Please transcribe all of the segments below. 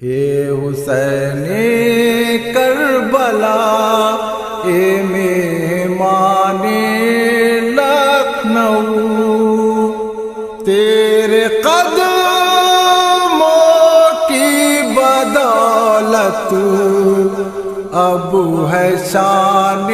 اے حسین کربلا، اے مہمان لکھنؤ، تیرے قدموں کی بدولت اب ہے شان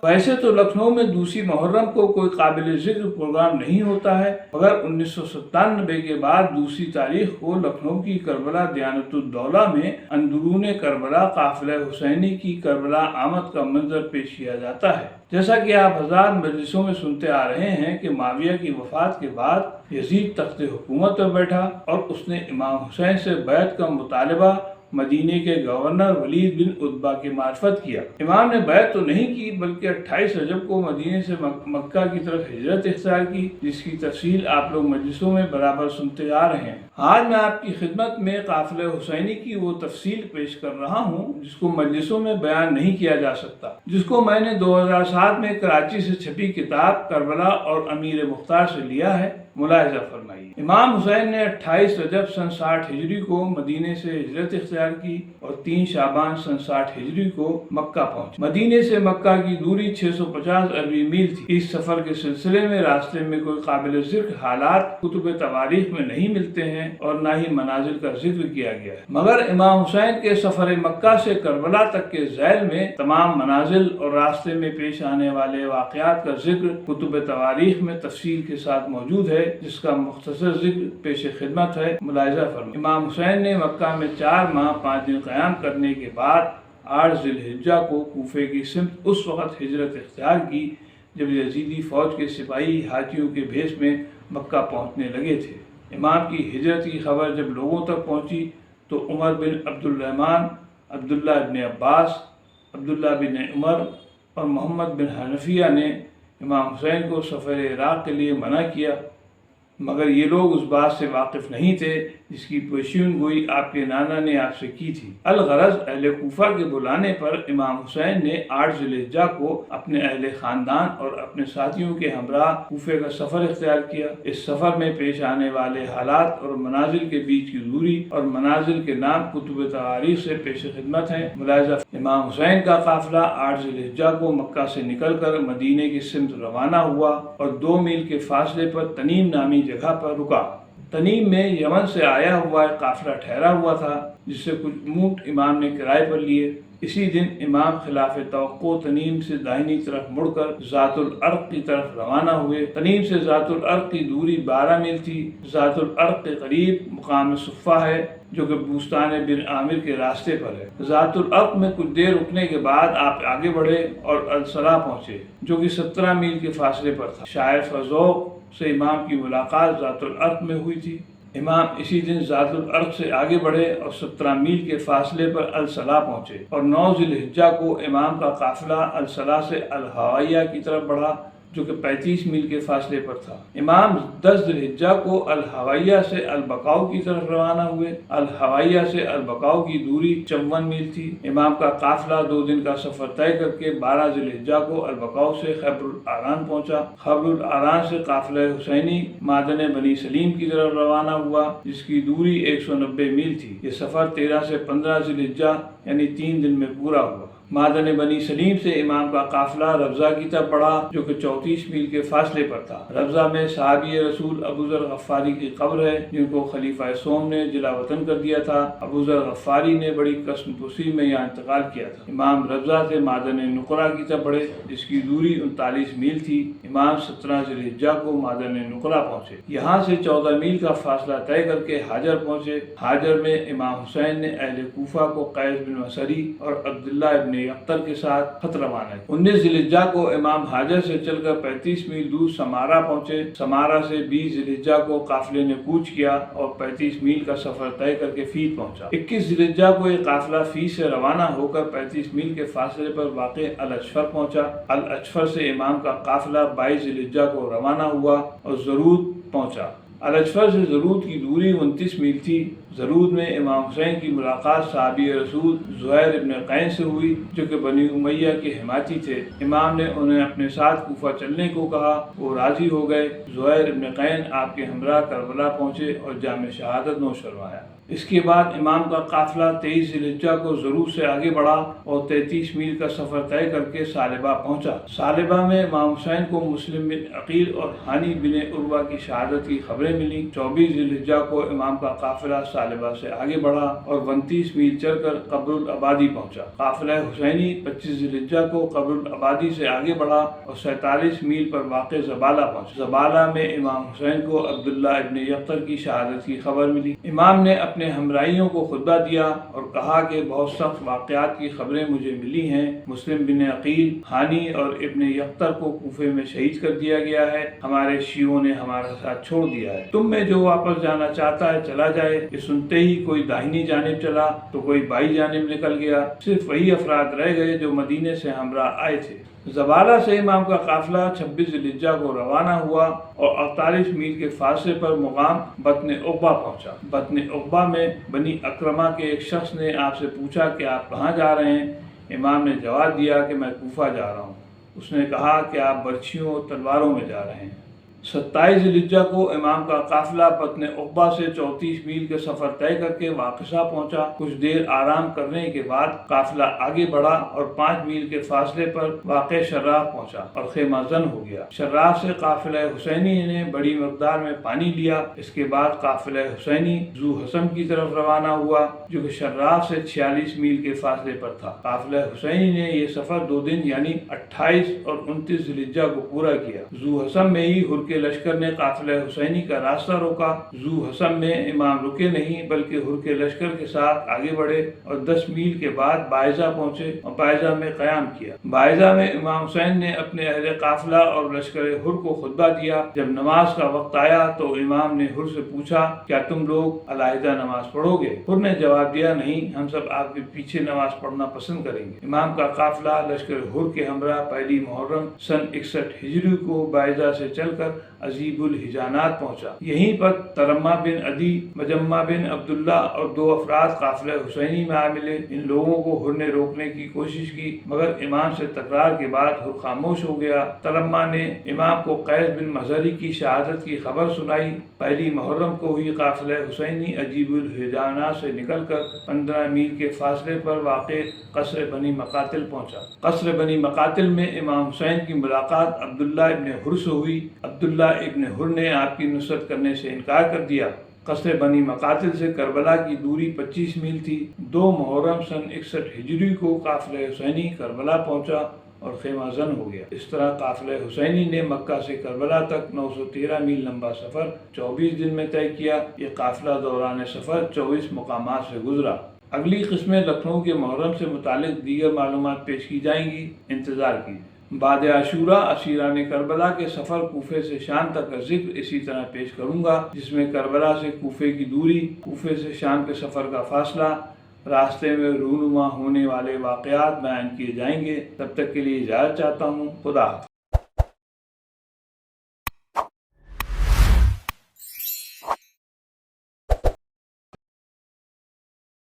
ویسے تو لکھنؤ میں دوسری محرم کو کوئی قابل ذکر پروگرام نہیں ہوتا ہے، مگر 1997 کے بعد دوسری تاریخ کو لکھنؤ کی کربلا دیانت الدولہ میں اندرون کربلا قافلہ حسینی کی کربلا آمد کا منظر پیش کیا جاتا ہے۔ جیسا کہ آپ ہزار مجلسوں میں سنتے آ رہے ہیں کہ معاویہ کی وفات کے بعد یزید تخت حکومت پر بیٹھا اور اس نے امام حسین سے بیعت کا مطالبہ مدینے کے گورنر ولید بن عتبہ کی معرفت کیا۔ امام نے بیعت تو نہیں کی بلکہ 28 رجب کو مدینے سے مکہ کی طرف ہجرت اختیار کی، جس کی تفصیل آپ لوگ مجلسوں میں برابر سنتے آ رہے ہیں۔ آج میں آپ کی خدمت میں قافلہ حسینی کی وہ تفصیل پیش کر رہا ہوں جس کو مجلسوں میں بیان نہیں کیا جا سکتا، جس کو میں نے 2007 میں کراچی سے چھپی کتاب کربلا اور امیر مختار سے لیا ہے۔ ملاحظہ فرمائیے، امام حسین نے 28 رجب سن 60 ہجری کو مدینے سے ہجرت اختیار کی اور 3 شعبان سن 60 ہجری کو مکہ پہنچے۔ مدینے سے مکہ کی دوری 650 عربی میل تھی۔ اس سفر کے سلسلے میں راستے میں کوئی قابل ذکر حالات کتب تواریخ میں نہیں ملتے ہیں اور نہ ہی منازل کا ذکر کیا گیا ہے، مگر امام حسین کے سفر مکہ سے کربلا تک کے ذیل میں تمام منازل اور راستے میں پیش آنے والے واقعات کا ذکر کتب تواریخ میں تفصیل کے ساتھ موجود ہے، جس کا مختصر ذکر پیش خدمت ہے۔ ملاحظہ فرمائیں، امام حسین نے مکہ میں 4 ماہ 5 دن قیام کرنے کے بعد 8 ذی الحجہ کو کوفے کی سمت اس وقت ہجرت اختیار کی جب یزیدی فوج کے سپاہی ہاتھیوں کے بھیس میں مکہ پہنچنے لگے تھے۔ امام کی ہجرت کی خبر جب لوگوں تک پہنچی تو عمر بن عبد الرحمن، عبداللہ بن عباس، عبداللہ بن عمر اور محمد بن حنفیہ نے امام حسین کو سفر عراق کے لیے منع کیا، مگر یہ لوگ اس بات سے واقف نہیں تھے جس کی پیشین گوئی آپ کے نانا نے آپ سے کی تھی۔ الغرض اہل کوفہ کے بلانے پر امام حسین نے 8 ذی الحجہ کو اپنے اہل خاندان اور اپنے ساتھیوں کے ہمراہ کوفے کا سفر اختیار کیا۔ اس سفر میں پیش آنے والے حالات اور منازل کے بیچ کی دوری اور منازل کے نام کتب تواریخ سے پیش خدمت ہیں۔ ملاحظہ، امام حسین کا قافلہ 8 ذی الحجہ کو مکہ سے نکل کر مدینے کی سمت روانہ ہوا اور 2 میل کے فاصلے پر تنیم نامی جگہ پر رکا۔ تنیم میں یمن سے آیا ہوا ایک قافلہ ٹھہرا ہوا تھا جس سے کچھ اونٹ امام نے کرائے پر لیے۔ اسی دن امام خلاف توقع تنیم سے داہنی طرف مڑ کر ذات العرق کی طرف روانہ ہوئے۔ تنیم سے ذات العرق کی دوری 12 میل تھی۔ ذات العرق کے قریب مقام صفہ ہے جو کہ بوستان بن عامر کے راستے پر ہے۔ ذات العرق میں کچھ دیر رکنے کے بعد آپ آگے بڑھے اور الصلاح پہنچے جو کہ 17 میل کے فاصلے پر تھا۔ شاعر فذوق سے امام کی ملاقات ذات العرق میں ہوئی تھی۔ امام اسی دن ذات العرق سے آگے بڑھے اور 17 میل کے فاصلے پر الصلاح پہنچے اور 9 ذی الحجہ کو امام کا قافلہ الصلاح سے الحوائیہ کی طرف بڑھا جو کہ 35 میل کے فاصلے پر تھا۔ امام 10 ذی الحجہ کو الحوائیہ سے البقاؤ کی طرف روانہ ہوئے۔ الحوائیہ سے البقاؤ کی دوری 54 میل تھی۔ امام کا قافلہ 2 دن کا سفر طے کر کے 12 ذی الحجہ کو البقاؤ سے خیبر الاعران پہنچا۔ خیبر الاعران سے قافلہ حسینی معدن بنی سلیم کی طرف روانہ ہوا جس کی دوری 190 میل تھی۔ یہ سفر 13 سے 15 ذی الحجہ یعنی 3 دن میں پورا ہوا۔ معدن بنی سلیم سے امام کا قافلہ ربضہ کی طرف بڑھا جو کہ 34 میل کے فاصلے پر تھا۔ ربضہ میں صحابی رسول ابو ذر غفاری کی قبر ہے جن کو خلیفہ سوم نے جلا وطن کر دیا تھا۔ ابو ذر غفاری نے بڑی قسم پرسی میں یہاں انتقال کیا تھا۔ امام ربضہ سے معدن نقرہ کی طرف بڑھے جس کی دوری 39 میل تھی۔ امام 17 ذی الحجہ کو معدن نقرہ پہنچے۔ یہاں سے 14 میل کا فاصلہ طے کر کے حاجر پہنچے۔ حاجر میں امام حسین نے اہل کوفہ کو قیس بن مسری اور عبداللہ ابن اختر کے ساتھ خط روانہ کیا۔ 19 ذی الحجہ کو امام حاجر سے چل کر 35 میل دور سمارا پہنچے۔ سمارا سے 20 ذی الحجہ کو قافلے نے کوچ کیا اور 35 میل کا سفر طے کر کے فیس پہنچا۔ 21 ذی الحجہ کو یہ قافلہ فیس سے روانہ ہو کر 35 میل کے فاصلے پر واقع الاچفر پہنچا۔ الاچفر سے امام کا قافلہ 22 ذی الحجہ کو روانہ ہوا اور زرود پہنچا۔ الاچفر سے زرود کی دوری 29 میل تھی۔ زرود میں امام حسین کی ملاقات صحابی رسول زہیر ابن قین سے ہوئی جو کہ بنی امیہ کے حمایتی تھے۔ امام نے انہیں اپنے ساتھ کوفہ چلنے کو کہا، وہ راضی ہو گئے۔ زہیر ابن قین آپ کے ہمراہ کربلا پہنچے اور جام شہادت نوش فرمایا۔ اس کے بعد امام کا قافلہ 23 ذی الحجہ کو ضرور سے آگے بڑھا اور 33 میل کا سفر طے کر کے ثعلبہ پہنچا۔ ثعلبہ میں امام حسین کو مسلم بن عقیل اور ہانی بن عروہ کی شہادت کی خبریں ملیں۔ 24 ذی الحجہ کو امام کا قافلہ ثعلبہ سے آگے بڑھا اور 29 میل چل کر قبر العبادی پہنچا۔ قافلہ حسینی 25 ذی الحجہ کو قبر العبادی سے آگے بڑھا اور 47 میل پر واقع زبالہ پہنچا۔ زبالہ میں امام حسین کو عبداللہ ابن یقطر کی شہادت کی خبر ملی۔ امام نے اپنے ہمراہیوں کو خطبہ دیا اور کہا کہ بہت سخت واقعات کی خبریں مجھے ملی ہیں۔ مسلم بن عقیل، ہانی اور ابن یقطر کو کوفے میں شہید کر دیا گیا ہے۔ ہمارے شیعوں نے ہمارا ساتھ چھوڑ دیا ہے۔ تم میں جو واپس جانا چاہتا ہے چلا جائے۔ یہ سنتے ہی کوئی داہنی جانب چلا تو کوئی بائیں جانب نکل گیا۔ صرف وہی افراد رہ گئے جو مدینے سے ہمراہ آئے تھے۔ زبالہ سے امام کا قافلہ 26 ذی الحجہ کو روانہ ہوا اور 48 میل کے فاصلے پر مقام بطن عقبہ پہنچا۔ بطن عقبہ میں بنی اکرمہ کے ایک شخص نے آپ سے پوچھا کہ آپ کہاں جا رہے ہیں؟ امام نے جواب دیا کہ میں کوفہ جا رہا ہوں۔ اس نے کہا کہ آپ برچھیوں اور تلواروں میں جا رہے ہیں۔ 27 ذی الحجہ کو امام کا قافلہ بطن عقبہ سے 34 میل کے سفر طے کر کے واقصہ پہنچا۔ کچھ دیر آرام کرنے کے بعد قافلہ آگے بڑھا اور 5 میل کے فاصلے پر واقع شراف پہنچا اور خیمہ زن ہو گیا۔ شراف سے قافلہ حسینی نے بڑی مقدار میں پانی لیا۔ اس کے بعد قافلہ حسینی ذو حسم کی طرف روانہ ہوا جو کہ شراف سے 46 میل کے فاصلے پر تھا۔ قافلہ حسینی نے یہ سفر 2 دن یعنی 28 اور 29 ذی الحجہ کو پورا کیا۔ ذو حسم میں ہی ہر کے لشکر نے قافلہ حسینی کا راستہ روکا۔ ذو حسم میں امام رکے نہیں بلکہ ہر کے لشکر کے ساتھ آگے بڑھے اور 10 میل کے بعد باعزہ پہنچے اور باعزہ میں قیام کیا۔ باعزہ میں امام حسین نے اپنے اہل قافلہ اور لشکر ہر کو خطبہ دیا۔ جب نماز کا وقت آیا تو امام نے ہر سے پوچھا کیا تم لوگ علیحدہ نماز پڑھو گے؟ ہر نے جواب دیا نہیں، ہم سب آپ کے پیچھے نماز پڑھنا پسند کریں گے۔ امام کا قافلہ لشکر ہر کے ہمراہ 1 محرم سن 61 ہجری کو باعزہ سے چل کر عزیب الحجانات پہنچا۔ یہیں پر ترمہ بن عدی، مجمع بن عبداللہ اور 2 افراد قافلہ حسینی میں آ ملے۔ ان لوگوں کو ہر نے روکنے کی کوشش کی مگر امام سے تکرار کے بعد ہر خاموش ہو گیا۔ ترمہ نے امام کو قیس بن مظہری کی شہادت کی خبر سنائی۔ 1 محرم کو ہی قافلہ حسینی عجیب الحجانات سے نکل کر 15 میل کے فاصلے پر واقع قصر بنی مقاتل پہنچا۔ قصر بنی مقاتل میں امام حسین کی ملاقات عبداللہ ابن ہر سے ہوئی۔ عبداللہ ابن ہر نے آپ کی نصرت کرنے سے انکار کر دیا۔ قصر بنی مقاتل سے کربلا کی دوری 25 میل تھی۔ 2 محرم سن 61 ہجری کو قافلہ حسینی کربلا پہنچا اور خیمہ زن ہو گیا۔ اس طرح قافلہ حسینی نے مکہ سے کربلا تک 913 میل لمبا سفر 24 دن میں طے کیا۔ یہ قافلہ دوران سفر 24 مقامات سے گزرا۔ اگلی قسمیں لکھنؤ کے محرم سے متعلق دیگر معلومات پیش کی جائیں گی، انتظار کیجیے۔ بعد عاشورہ اسیران کربلا کے سفر کوفے سے شام تک کا ذکر اسی طرح پیش کروں گا، جس میں کربلا سے کوفے کی دوری، کوفے سے شام کے سفر کا فاصلہ، راستے میں رونما ہونے والے واقعات بیان کیے جائیں گے۔ تب تک کے لیے اجازت چاہتا ہوں۔ خدا حافظ۔